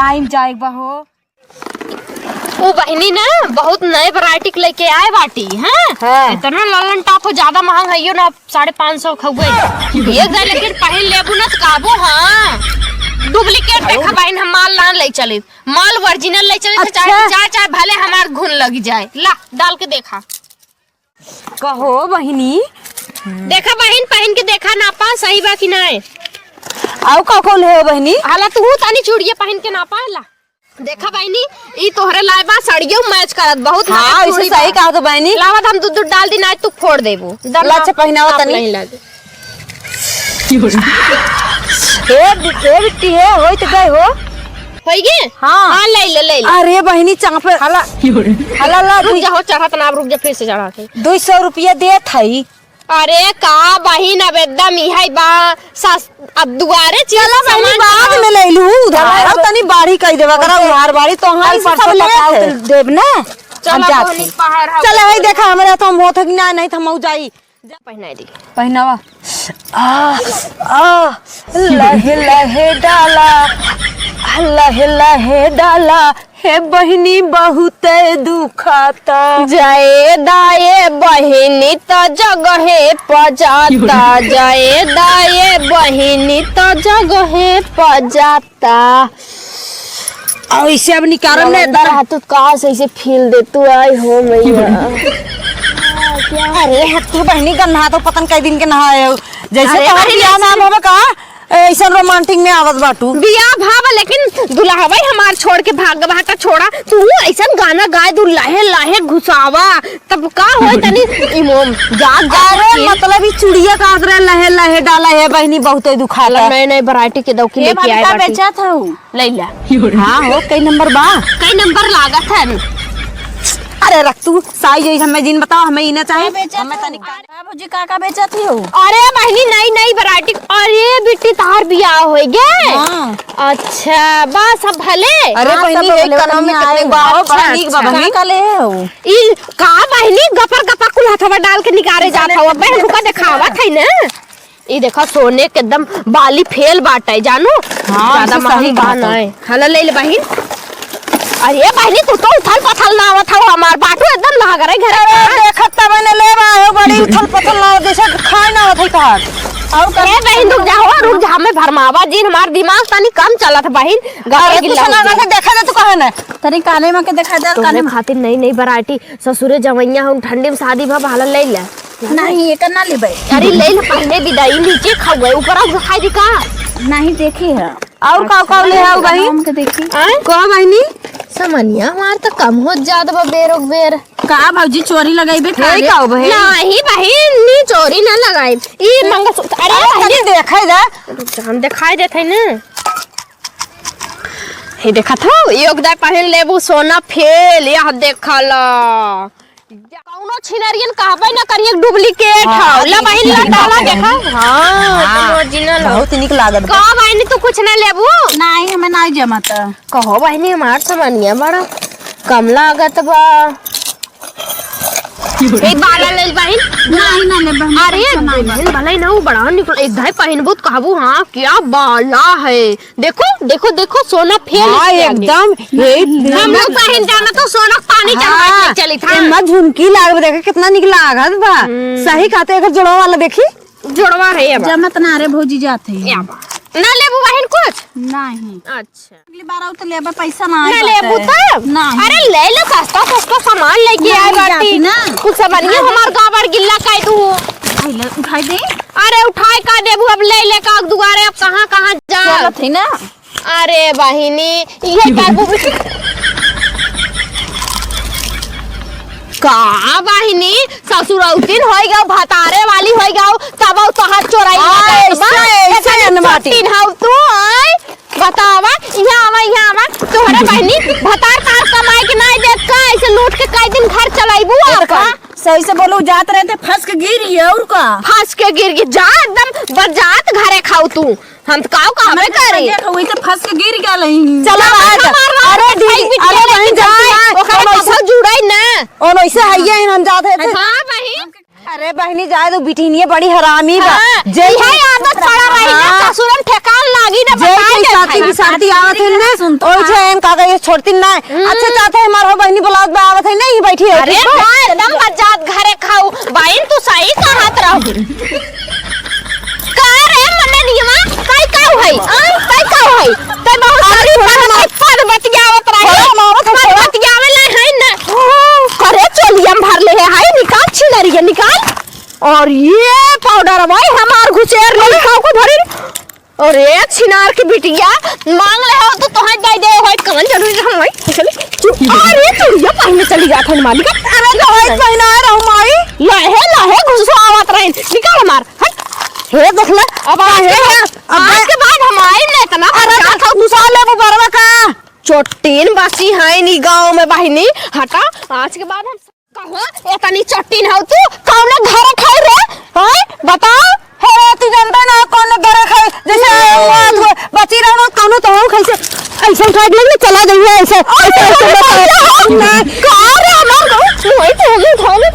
पढ़ाई में जाए बहो। वो बहनी ना बहुत नए वैरायटी लेके आए बाटी हैं। इतना ललन टॉप हो ज्यादा महंगा है ना 550 खगुए एक जा लेकिन पहले लेबू ना काबो। हां डुप्लीकेट देखा बहन हम माल ना ले चले, माल ओरिजिनल ले चले। अच्छा। चाहे चाहे भले हमार घुन लग जाए। ला डाल के देखा कहो बहनी। देखा बहन पहन के देखा नापा सही बा कि नहीं। आउ का खोल है बहनी। हाला तू तानी चूड़िया पहन के नापा ला देखा बहनी ई तोहरे लाए बा साड़ियों मैच करत बहुत। हां इसे सही कहा तो बहनी। लावत हम दूध डाल दी ना तू फोड़ देबो अच्छा पहनावा तनी नहीं लगे। हे बिट्टी है होई तो गए हो होई गे। हां ले ले। अरे बहनी चांपे हाला हाला ला रुक जा हो चढ़त ना रुक जा फिर से चढ़ा के 200 रुपया दे थई। अरे का बहिन अब एकदम इहाई बा अब दुआरे चला सामान बाद में ले लू उधार तनी बाड़ी कई देवा करा उधार बाड़ी तो हम सब ले देब ना। चल पहाड़ चल है देखा हमरा तो हम होत कि ना नहीं थमौ जाई पहनाई दी पहनावा। लहे लहे डाला लहे लहे डाला हे बहनी बहुत दुखाता जाए दाए बहिनी तो जगहे पजाता जाए दाए बहिनी तो जगहे पजाता। ऐसे अब निकारम ने हाथ कहाँ से ऐसे फील दे तू आई हो मैया। अरे तू बहनी का नहा तो पतन कई दिन के नहाए जैसे तोहर नाम होवे का ऐसा रोमांटिक में आवत बाटू बिया भाव लेकिन दुल्हा भाई हमार छोड़ के भाग भाटा छोड़ा तू ऐसा गाना गाए दू लाहे लाहे घुसावा तब का होय तनी इमोम जाग अरे मतलब ई चुड़िया का आदरे लहे लहे डाला है बहनी बहुत दुखाला। नए नए वैरायटी के दौकी लेके आए बाटी बेचा था लैला। हां हो कई नंबर बा कई नंबर लागत है। अरे रख तू साई जो हमें जिन बताओ हमें इने चाहिए हमें तनी भौजी का बेचा थी हो। अरे बहनी नई नई वैरायटी। अरे बेटी तार बियाह होई गे। अच्छा बस अब भले। अरे बहनी एक कनम में कितने बाहो बड़ा नीक बा बहनी का ले हो ई का बहनी गपर गपा कुल हथवा डाल के निकारे जात हो बहन रुका दिखावा थई ना। ई देखा सोने के एकदम बाली फेल बाटे जानू ज्यादा महंगा नहीं। हला ले ले बहन। अरे बहनी तू तो उथल पथल ना आवत हो हमार बाटू एकदम लाग रहे घर। देखत त मैंने ले आयो बड़ी उथल पथल ना जैसे खाए ना होत तहार। और करे बहन रुक जा हमें भरमावा जी हमार दिमाग तनी कम चलत बहन गाड़ी गिल्ला के देखा दे तू कहे ना तनी काने में के देखा दे काने खातिर नई नई वैरायटी ससुरे जवैया हम ठंडी में शादी भा भाला ले ले नहीं एक ना लेबे। अरे ले ले पहले विदाई नीचे खावे ऊपर आ खाई दी का नहीं देखी है और का ले आओ बहन हम के देखी को बहनी समनिया हमार तो कम हो जात बा बेरोक बेर का भौजी चोरी लगाइबे का बहन नहीं बहन नी चोरी ना लगाई ई मंगलसूत्र। अरे बहनी देखै दा हम दिखाई देथे ना हे देखा था योगदा पहन लेबू सोना फेल यह देखला कौनो छिनरियन कहबे ना करिए डुप्लीकेट है ला बहन ला डाला देखा। हां ओरिजिनल बहुत निक लागत का बहन तू कुछ ना लेबू नहीं हमें नहीं जमत कहो बहनी हमार सामानिया बड़ा कम लागत बा। एक बाला ले बहन नहीं ना ले बहन। अरे बहन भले ना वो बड़ा निकल एक धाई पहनबू तो कहबू हां क्या बाला है देखो देखो देखो सोना फेल एकदम हम लोग पहन जाना तो सोना पानी चढ़ा चली था एमा झुमकी लागब देखे कितना निक लागत बा। सही कहते अगर जोड़वा वाला देखी जोड़वा है अब जमत ना रे भौजी जाते ना लेबू बहन कुछ नहीं। अच्छा अगली बार आउ तो लेबे पैसा ना ना लेबू तब नहीं। अरे ले ले सस्ता सस्ता सामान लेके आए बाटी ना कुछ सामानिया हमार गावर गिल्ला काई दू आइले उठाई दे। अरे उठाए का देबू अब ले ले का दुआरे अब कहां जा चलत है ना। अरे बहिनी ये काबू का बहिनी ससुरौतीन होई गयो भतारे वाली होई गयो तब तो हाथ चोराई ऐसे अनमाटी हाउ तू आय बतावा यहाँ आवा तोहरे बहिनी भतार तार कमाई के नहीं देख का ऐसे लूट के कई दिन घर चलाइबू आपका सही से बोलो जात रहे थे फंस के गिरी और का फंस के गिर गई जा एकदम बजात घरे खाऊ तू हम काऊ का हमें करे वही तो फंस के गिर गया लई। चलो अरे बहन जा ओकरा जुड़ाई ना और ऐसे हइया हम जाते थे। हां बहन अरे बहनी जाए तो बिटिनिए बड़ी हरामी बा। जे है आदत पड़ा रही ना ससुरन ठेकान लागी ना जे बताई के साथी की शादी आवत है ना ओइ छे एन काका ये छोड़ती ना। अच्छा चाहते है मारो बहनी बुलावत बा आवत है नहीं बैठी है। अरे एकदम मजाक घरे खाऊ बहन तू सही कहत रह का रे मने नियमा काई काऊ है काई काऊ है ते बहुत सारी पद बतियावत रहे पद बतियावे ले है ना करे चोलियम भर ले है निकाल छिलरी है निकाल और ये पाउडर भाई हमार घुसेर ले खाऊ को धरी और एक छिनार की बिटिया मांग ले हो तो तोहर दे दे है कौन जरूरी हम भाई चली अरे चलिया पहले चली जा थन मालिक अरे दवाई पहना रहू माई लहे घुसवावत रहे निकाल मार हट हे देख ले अब आज के बाद हम आए ना इतना अरे देखो तू साले वो बरवा का चोटीन बासी है नी गांव में बहिनी हटा आज के बाद हम कहो इतनी चोटीन हो तू कौन घर खाई रे हैं बता हे तू जानता ना कौन घर खाए जैसे बची रहनो कौन तो हो कैसे ऐसे खाट ले चला जाइए ऐसे का रे मार वही तो होगी